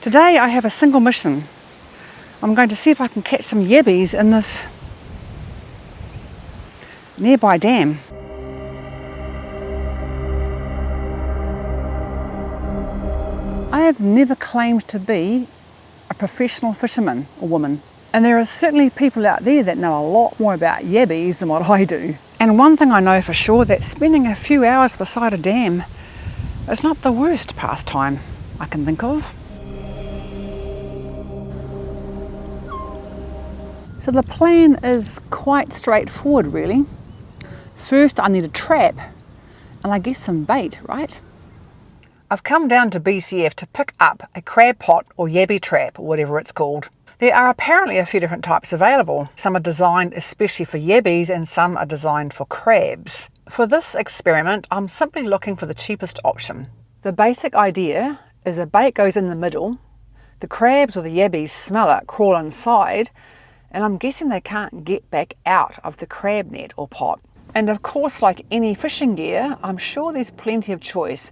Today I have a single mission. I'm going to see if I can catch some yabbies in this nearby dam. I have never claimed to be a professional fisherman or woman, and there are certainly people out there that know a lot more about yabbies than what I do. And one thing I know for sure, that spending a few hours beside a dam is not the worst pastime I can think of. So the plan is quite straightforward really. First I need a trap and I guess some bait, right? I've come down to BCF to pick up a crab pot or yabby trap, or whatever it's called. There are apparently a few different types available. Some are designed especially for yabbies and some are designed for crabs. For this experiment, I'm simply looking for the cheapest option. The basic idea is the bait goes in the middle, the crabs or the yabbies smell it, crawl inside, and I'm guessing they can't get back out of the crab net or pot. And of course, like any fishing gear, I'm sure there's plenty of choice.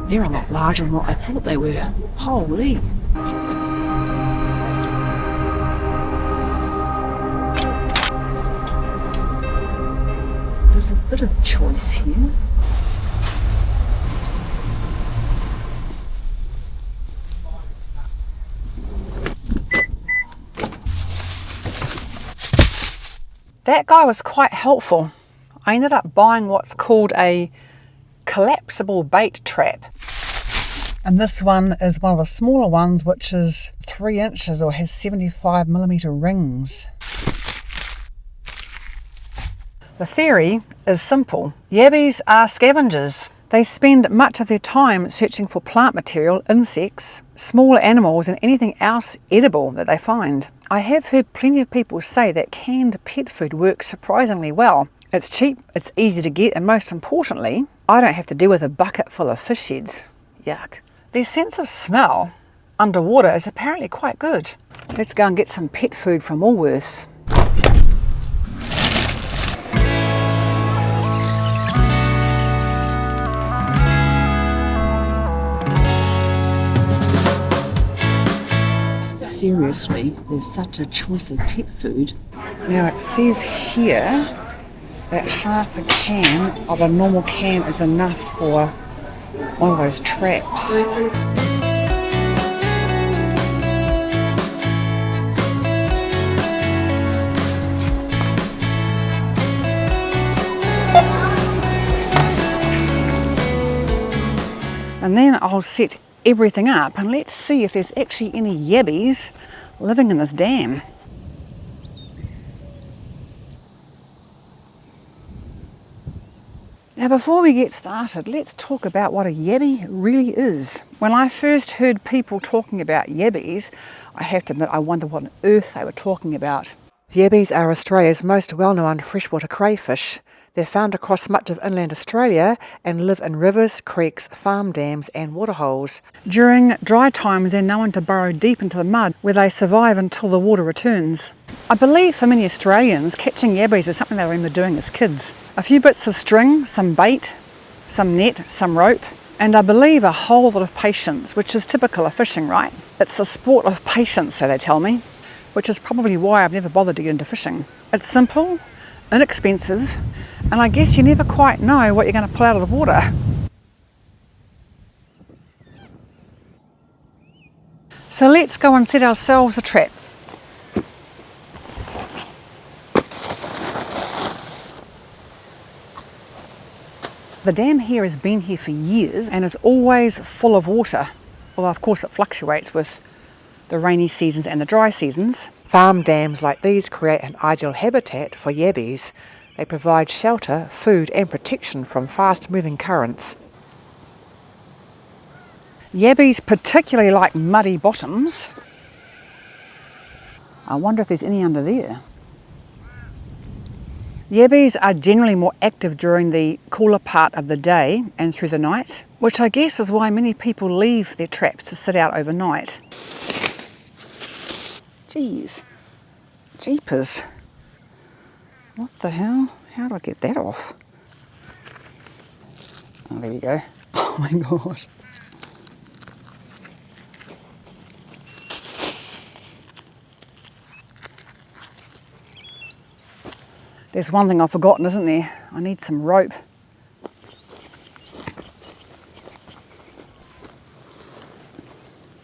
They're a lot larger than what I thought they were. Holy! There's a bit of choice here. That guy was quite helpful. I ended up buying what's called a collapsible bait trap. And this one is one of the smaller ones, which is 3 inches or has 75mm rings. The theory is simple. Yabbies are scavengers. They spend much of their time searching for plant material, insects, small animals and anything else edible that they find. I have heard plenty of people say that canned pet food works surprisingly well. It's cheap, it's easy to get, and most importantly, I don't have to deal with a bucket full of fish heads. Yuck. Their sense of smell underwater is apparently quite good. Let's go and get some pet food from Woolworths. Seriously, there's such a choice of pet food. Now it says here that half a can of a normal can is enough for one of those traps. And then I'll set everything up and let's see if there's actually any yabbies living in this dam. Now before we get started, let's talk about what a yabby really is. When I first heard people talking about yabbies, I have to admit I wondered what on earth they were talking about. Yabbies are Australia's most well-known freshwater crayfish. They're found across much of inland Australia and live in rivers, creeks, farm dams and waterholes. During dry times they're known to burrow deep into the mud where they survive until the water returns. I believe for many Australians catching yabbies is something they remember doing as kids. A few bits of string, some bait, some net, some rope, and I believe a whole lot of patience, which is typical of fishing, right? It's the sport of patience, so they tell me, which is probably why I've never bothered to get into fishing. It's simple, inexpensive, and I guess you never quite know what you're going to pull out of the water. So let's go and set ourselves a trap. The dam here has been here for years and is always full of water, although of course it fluctuates with the rainy seasons and the dry seasons. Farm dams like these create an ideal habitat for yabbies. They provide shelter, food and protection from fast-moving currents. Yabbies particularly like muddy bottoms. I wonder if there's any under there. Yabbies are generally more active during the cooler part of the day and through the night, which I guess is why many people leave their traps to sit out overnight. Jeez. Jeepers. What the hell? How do I get that off? Oh, there we go. Oh my gosh. There's one thing I've forgotten, isn't there? I need some rope.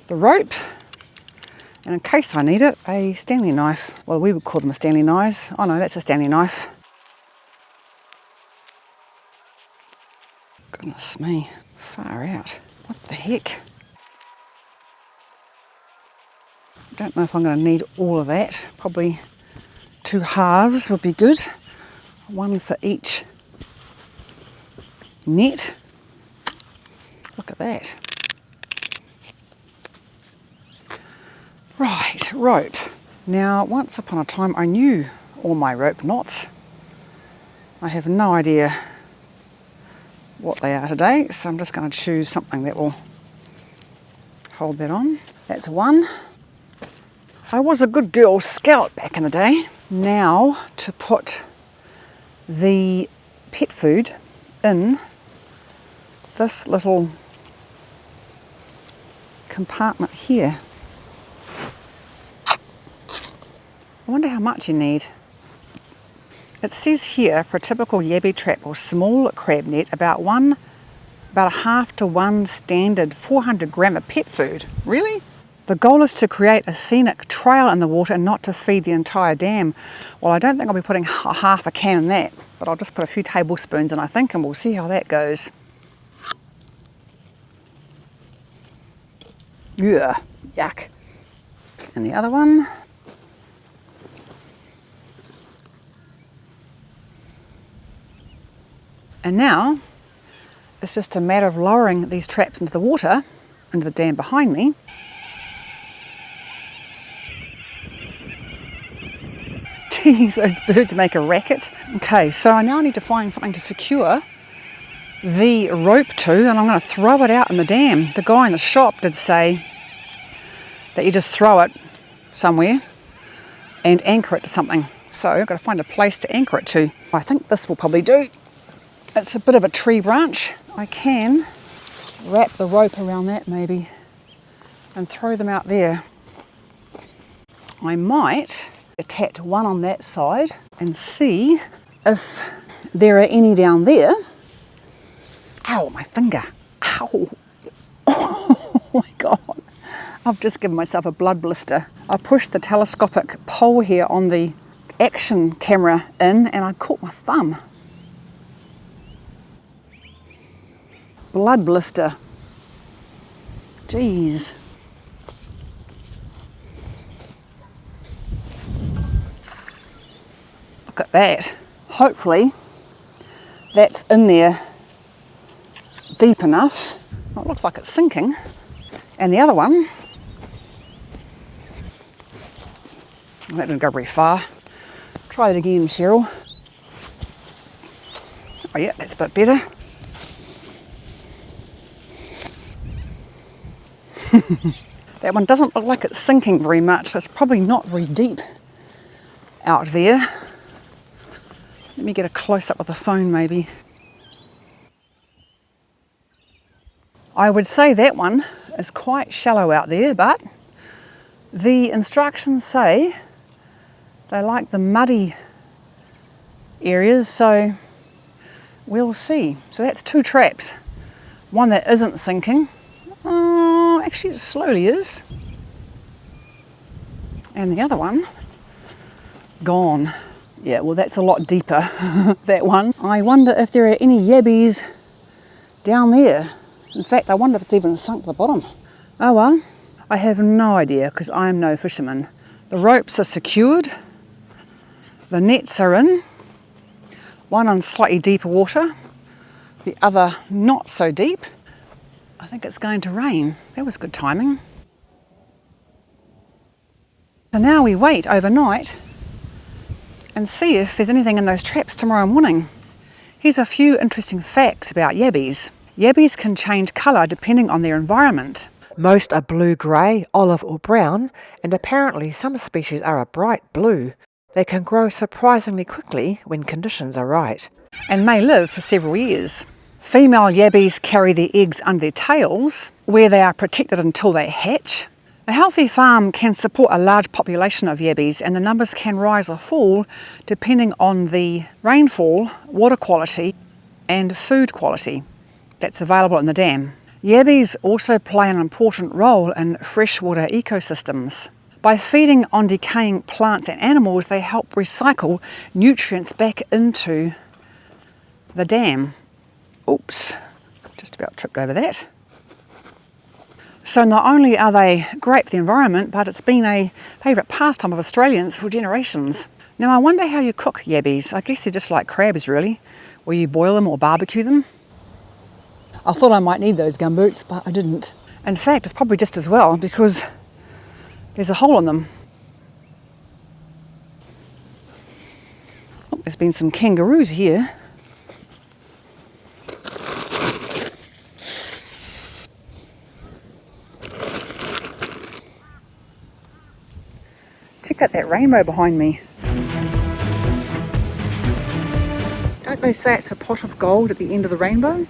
The rope, and in case I need it, a Stanley knife. Well, we would call them a Stanley knives. Oh no, that's a Stanley knife. Goodness me, far out. What the heck? I don't know if I'm going to need all of that. Probably 2 halves would be good. One for each net. Look at that. Right, rope. Now, once upon a time I knew all my rope knots. I have no idea what they are today, so I'm just going to choose something that will hold that on. That's one. I was a good Girl Scout back in the day. Now, to put the pet food in this little compartment here. I wonder how much you need. It says here for a typical yabby trap or small crab net about a half to 1 standard 400 gram of pet food. Really? The goal is to create a scenic trail in the water and not to feed the entire dam. Well, I don't think I'll be putting half a can in that, but I'll just put a few tablespoons in, I think, and we'll see how that goes. Yeah, yuck. And the other one. And now, it's just a matter of lowering these traps into the water, into the dam behind me. Geez, those birds make a racket. Okay, so I now need to find something to secure the rope to, and I'm going to throw it out in the dam. The guy in the shop did say that you just throw it somewhere and anchor it to something. So I've got to find a place to anchor it to. I think this will probably do. It's a bit of a tree branch. I can wrap the rope around that maybe and throw them out there. I might attach one on that side and see if there are any down there. Ow, my finger. Ow. Oh my God. I've just given myself a blood blister. I pushed the telescopic pole here on the Action camera in and I caught my thumb. Blood blister. Jeez. Look at that. Hopefully that's in there deep enough. Well, it looks like it's sinking. And the other one, that didn't go very far. Try it again, Cheryl. Oh yeah, that's a bit better. That one doesn't look like it's sinking very much. It's probably not very deep out there. Let me get a close-up with the phone maybe. I would say that one is quite shallow out there, but the instructions say they like the muddy areas, so we'll see. So that's 2 traps. One that isn't sinking. Oh, actually it slowly is. And the other one, gone. Yeah, well that's a lot deeper, that one. I wonder if there are any yabbies down there. In fact, I wonder if it's even sunk to the bottom. Oh well, I have no idea because I am no fisherman. The ropes are secured. The nets are in. One on slightly deeper water, the other not so deep. I think it's going to rain. That was good timing. So now we wait overnight and see if there's anything in those traps tomorrow morning. Here's a few interesting facts about yabbies. Yabbies can change colour depending on their environment. Most are blue-grey, olive or brown, and apparently some species are a bright blue. They can grow surprisingly quickly when conditions are right. And may live for several years. Female yabbies carry their eggs under their tails, where they are protected until they hatch. A healthy farm can support a large population of yabbies, and the numbers can rise or fall depending on the rainfall, water quality and food quality that's available in the dam. Yabbies also play an important role in freshwater ecosystems. By feeding on decaying plants and animals, they help recycle nutrients back into the dam. Oops, just about tripped over that. So not only are they great for the environment, but it's been a favourite pastime of Australians for generations. Now I wonder how you cook yabbies. I guess they're just like crabs really, where you boil them or barbecue them. I thought I might need those gumboots, but I didn't. In fact, it's probably just as well because there's a hole in them. Oh, there's been some kangaroos here. Check out that rainbow behind me. Don't they say it's a pot of gold at the end of the rainbow?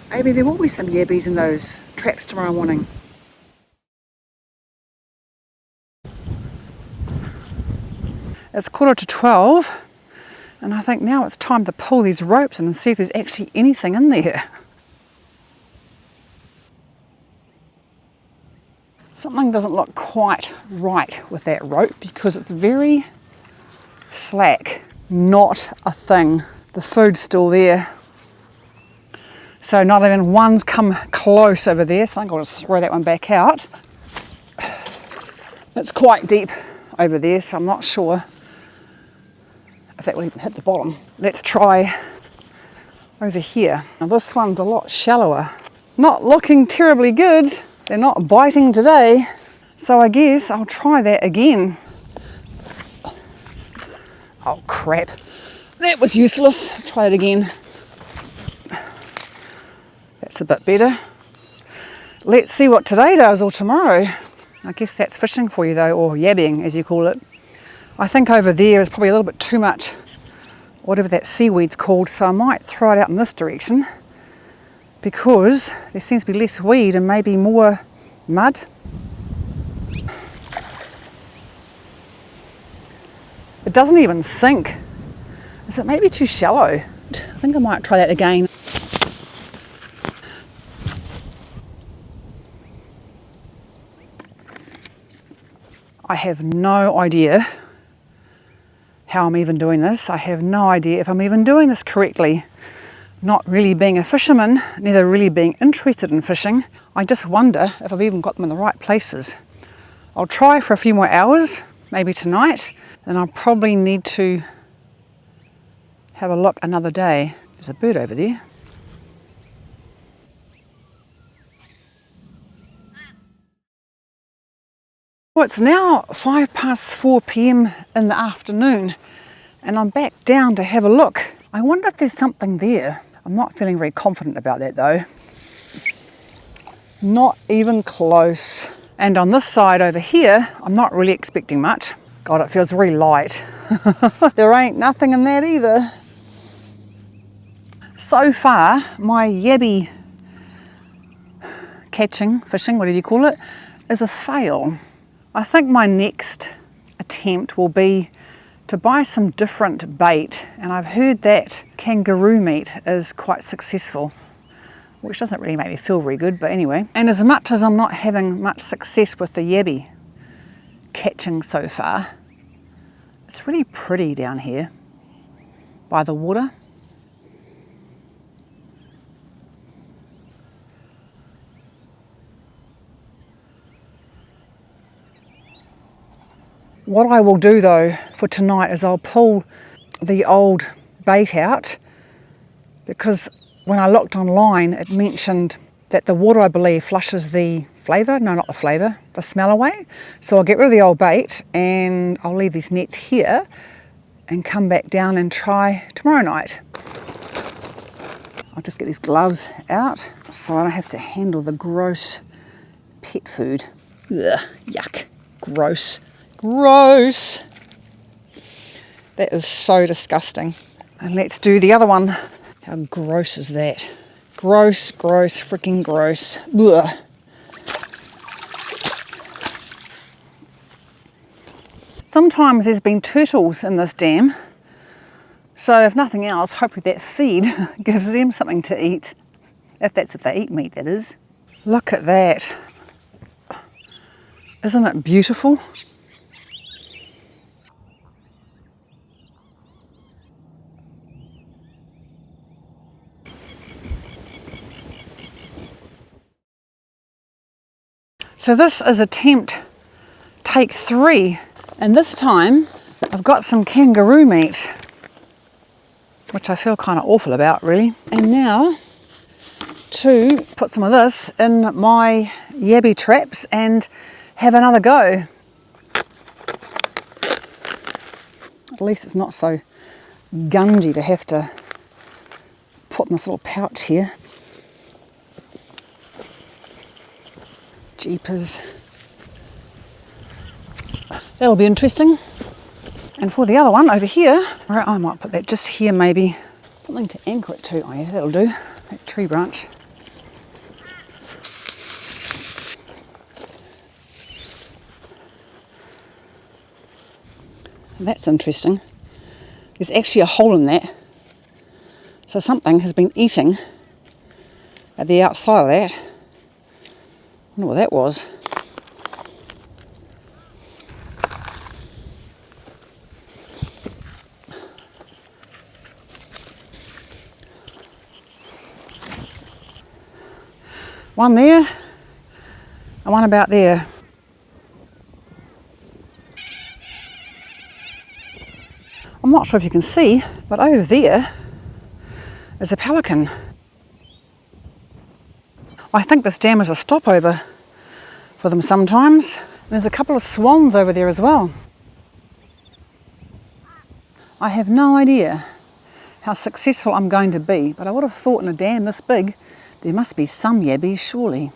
Maybe there will be some yabbies in those traps tomorrow morning. It's 12:15 and I think now it's time to pull these ropes in and see if there's actually anything in there. Something doesn't look quite right with that rope because it's very slack. Not a thing. The food's still there. So not even one's come close over there, so I think I'll just throw that one back out. It's quite deep over there, so I'm not sure if that will even hit the bottom. Let's try over here. Now this one's a lot shallower. Not looking terribly good. They're not biting today, so I guess I'll try that again. Oh crap, that was useless. Try it again. That's a bit better. Let's see what today does or tomorrow. I guess that's fishing for you though, or yabbying as you call it. I think over there is probably a little bit too much, whatever that seaweed's called, so I might throw it out in this direction because there seems to be less weed and maybe more mud. It doesn't even sink. Is it maybe too shallow? I think I might try that again. I have no idea how I'm even doing this. I have no idea if I'm even doing this correctly. Not really being a fisherman, neither really being interested in fishing. I just wonder if I've even got them in the right places. I'll try for a few more hours, maybe tonight, and I'll probably need to have a look another day. There's a bird over there. Well, it's now 4:05 p.m. in the afternoon and I'm back down to have a look. I wonder if there's something there. I'm not feeling very confident about that though. Not even close. And on this side over here, I'm not really expecting much. God, it feels very light. There ain't nothing in that either. So far, my yabby catching, fishing, whatever you call it, is a fail. I think my next attempt will be to buy some different bait, and I've heard that kangaroo meat is quite successful, which doesn't really make me feel very good, but anyway. And as much as I'm not having much success with the yabby catching so far, it's really pretty down here by the water. What I will do though for tonight is I'll pull the old bait out, because when I looked online it mentioned that the water, I believe, flushes the flavour, no, not the flavour, the smell away. So I'll get rid of the old bait and I'll leave these nets here and come back down and try tomorrow night. I'll just get these gloves out so I don't have to handle the gross pet food. Ugh, yuck. Gross. Gross. That is so disgusting. And let's do the other one. How gross is that? Gross, gross, freaking gross. Ugh. Sometimes there's been turtles in this dam. So if nothing else, hopefully that feed gives them something to eat. If they eat meat, that is. Look at that. Isn't it beautiful? So this is attempt take 3. And this time I've got some kangaroo meat, which I feel kind of awful about, really. And now to put some of this in my yabby traps and have another go. At least it's not so gungy to have to put in this little pouch here. Jeepers. That'll be interesting. And for the other one over here, I might put that just here maybe. Something to anchor it to. Oh yeah, that'll do. That tree branch. That's interesting. There's actually a hole in that. So something has been eating at the outside of that. I wonder what that was. One there, and one about there. I'm not sure if you can see, but over there is a pelican. I think this dam is a stopover for them sometimes. There's a couple of swans over there as well. I have no idea how successful I'm going to be, but I would have thought in a dam this big, there must be some yabbies, surely.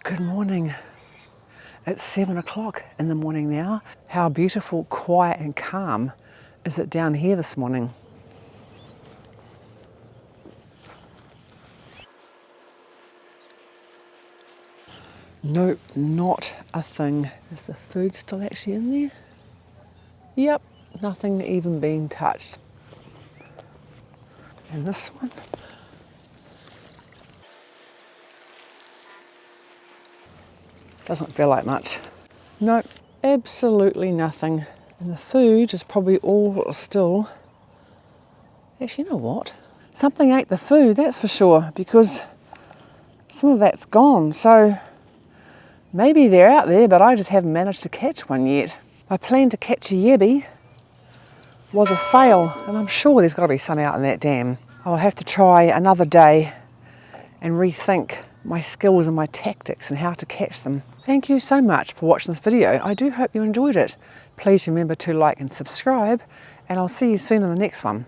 Good morning. It's 7 o'clock in the morning now. How beautiful, quiet and calm is it down here this morning? Nope, not a thing. Is the food still actually in there? Yep, nothing even being touched. And this one? Doesn't feel like much. Nope, absolutely nothing. And the food is probably all still. Actually, you know what? Something ate the food, that's for sure, because some of that's gone. So maybe they're out there, but I just haven't managed to catch one yet. My plan to catch a yabby was a fail, and I'm sure there's got to be some out in that dam. I'll have to try another day and rethink my skills and my tactics and how to catch them. Thank you so much for watching this video. I do hope you enjoyed it. Please remember to like and subscribe, and I'll see you soon in the next one.